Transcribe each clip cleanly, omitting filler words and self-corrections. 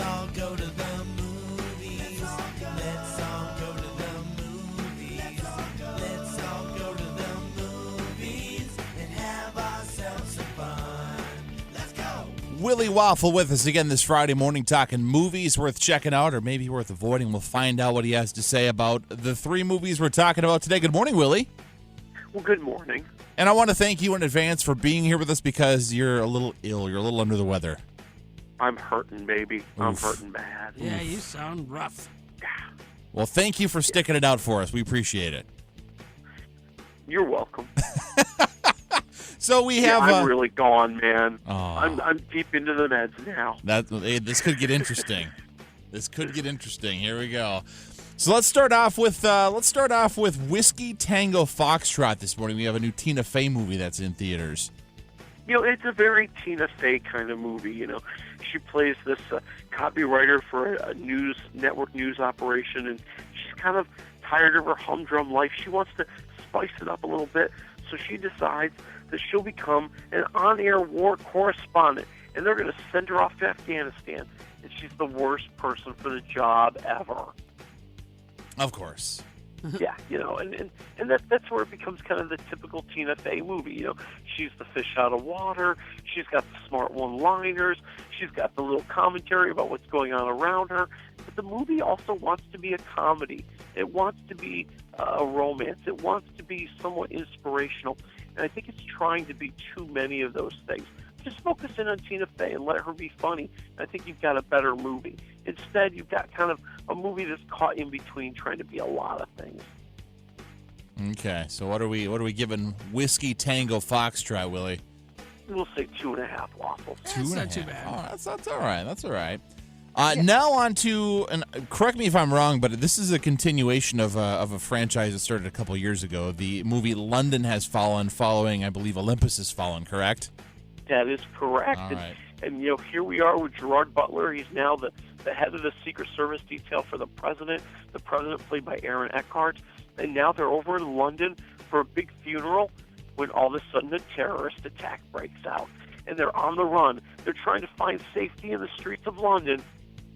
all go to the movies. Let's all go to the movies. Let's all go to the movies and have ourselves some fun. Let's go. Willie Waffle with us again this Friday morning, talking movies worth checking out or maybe worth avoiding. We'll find out what he has to say about the three movies we're talking about today. Good morning, Willie. Well, good morning. And I want to thank you in advance for being here with us because you're a little ill. You're a little under the weather. I'm hurting, baby. Oof. I'm hurting bad. Yeah, you sound rough. Well, thank you for sticking it out for us. We appreciate it. You're welcome. So we have. I'm really gone, man. Oh. I'm deep into the meds now. This could get interesting. Here we go. So let's start off with Whiskey Tango Foxtrot this morning. We have a new Tina Fey movie that's in theaters. You know, it's a very Tina Fey kind of movie. You know, she plays this copywriter for a network news operation, and she's kind of tired of her humdrum life. She wants to spice it up a little bit, so she decides that she'll become an on-air war correspondent, and they're going to send her off to Afghanistan, and she's the worst person for the job ever. Of course. Yeah, you know, and that's where it becomes kind of the typical Tina Fey movie. You know, she's the fish out of water. She's got the smart one-liners. She's got the little commentary about what's going on around her. But the movie also wants to be a comedy. It wants to be a romance. It wants to be somewhat inspirational. And I think it's trying to be too many of those things. Just focus in on Tina Fey and let her be funny. I think you've got a better movie. Instead, you've got kind of a movie that's caught in between, trying to be a lot of things. Okay, so what are we giving Whiskey Tango Foxtrot, Willie? We'll say 2.5 waffles. That's not too bad. Oh, that's all right. That's all right. Now on to, and correct me if I'm wrong, but this is a continuation of a franchise that started a couple years ago. The movie London Has Fallen, following, I believe, Olympus Has Fallen, correct? That is correct. All right. And, you know, here we are with Gerard Butler. He's now the head of the Secret Service detail for the president played by Aaron Eckhart. And now they're over in London for a big funeral when all of a sudden a terrorist attack breaks out. And they're on the run. They're trying to find safety in the streets of London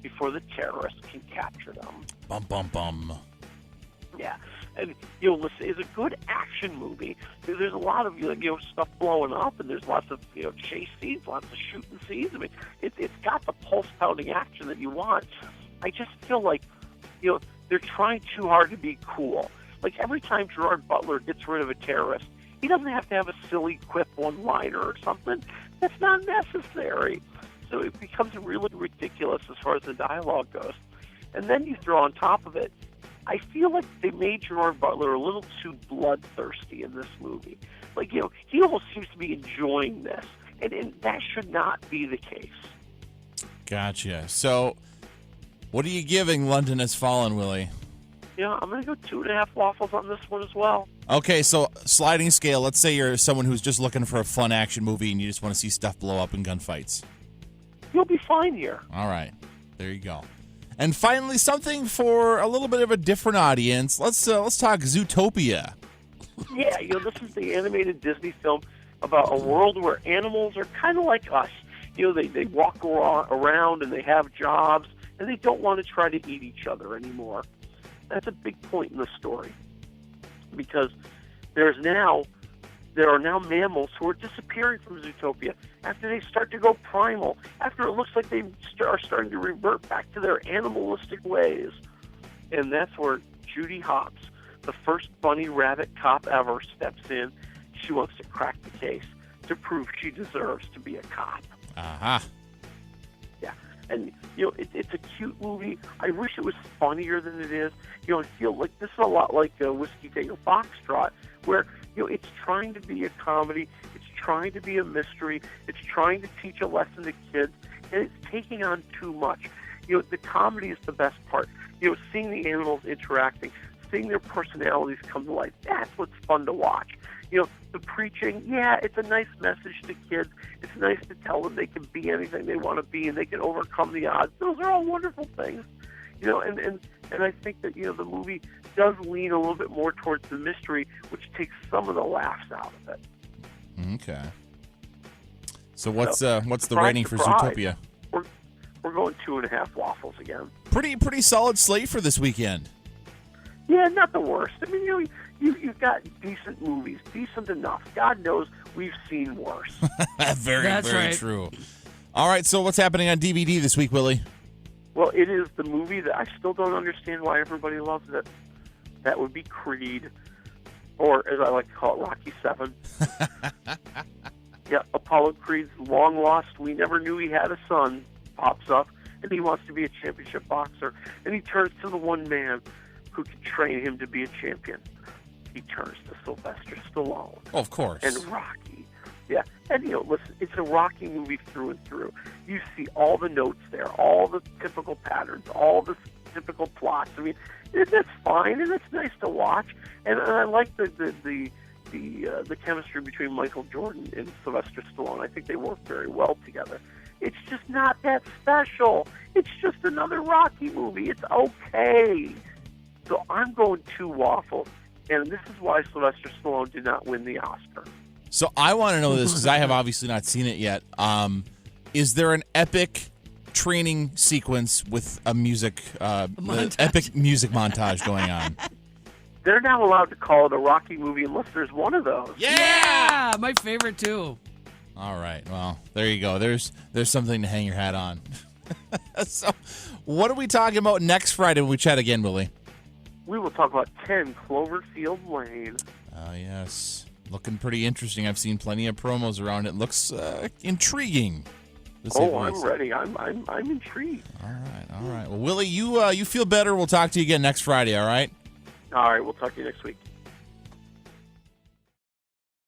before the terrorists can capture them. Bum, bum, bum. Yeah. And, you know, listen, it's a good action movie. There's a lot of, you know, stuff blowing up, and there's lots of, you know, chase scenes, lots of shooting scenes. I mean, it's got the pulse-pounding action that you want. I just feel like, you know, they're trying too hard to be cool. Like, every time Gerard Butler gets rid of a terrorist, he doesn't have to have a silly quip one-liner or something. That's not necessary. So it becomes really ridiculous as far as the dialogue goes. And then you throw on top of it, I feel like they made Gerard Butler a little too bloodthirsty in this movie. Like, you know, he almost seems to be enjoying this, and that should not be the case. Gotcha. So, what are you giving London Has Fallen, Willie? Yeah, I'm going to go 2.5 waffles on this one as well. Okay, so sliding scale. Let's say you're someone who's just looking for a fun action movie and you just want to see stuff blow up in gunfights. You'll be fine here. All right. There you go. And finally, something for a little bit of a different audience. Let's talk Zootopia. Yeah, you know, this is the animated Disney film about a world where animals are kind of like us. You know, they walk around and they have jobs, and they don't want to try to eat each other anymore. That's a big point in the story, because there are now mammals who are disappearing from Zootopia after they start to go primal, after it looks like they are starting to revert back to their animalistic ways. And that's where Judy Hopps, the first bunny rabbit cop ever, steps in. She wants to crack the case to prove she deserves to be a cop. Uh-huh. Yeah. And, you know, it's a cute movie. I wish it was funnier than it is. You know, I feel like this is a lot like Whiskey Tango Foxtrot, where, you know, it's trying to be a comedy, it's trying to be a mystery, it's trying to teach a lesson to kids, and it's taking on too much. You know, the comedy is the best part. You know, seeing the animals interacting, seeing their personalities come to life, that's what's fun to watch. You know, the preaching, yeah, it's a nice message to kids. It's nice to tell them they can be anything they want to be and they can overcome the odds. Those are all wonderful things. You know, and I think that, you know, the movie does lean a little bit more towards the mystery, which takes some of the laughs out of it. Okay. So what's the rating for Zootopia? We're we're going 2.5 Waffles again. Pretty solid slate for this weekend. Yeah, not the worst. I mean, you've got decent movies, decent enough. God knows we've seen worse. very That's right. true. All right, so what's happening on DVD this week, Willie? Well, it is the movie that I still don't understand why everybody loves it. That would be Creed, or as I like to call it, Rocky 7. Yeah, Apollo Creed's long lost, we never knew he had a son, pops up, and he wants to be a championship boxer. And he turns to the one man who can train him to be a champion. He turns to Sylvester Stallone. Oh, of course. And Rocky. Yeah, and listen, it's a Rocky movie through and through. You see all the notes there, all the typical patterns, all the typical plots. I mean, that's fine, and it's nice to watch. And I like the chemistry between Michael Jordan and Sylvester Stallone. I think they work very well together. It's just not that special. It's just another Rocky movie. It's okay. So I'm going 2 Waffles, and this is why Sylvester Stallone did not win the Oscar. So I want to know this because I have obviously not seen it yet. Is there an epic training sequence with a epic music montage going on? They're not allowed to call it a Rocky movie unless there's one of those. Yeah, my favorite too. All right. Well, there you go. There's something to hang your hat on. So, what are we talking about next Friday when we chat again, Willie? We will talk about 10 Cloverfield Lane. Oh, yes. Looking pretty interesting. I've seen plenty of promos around it. Looks intriguing. I'm ready. I'm intrigued. All right. Well, Willie, you feel better. We'll talk to you again next Friday, all right? All right, we'll talk to you next week.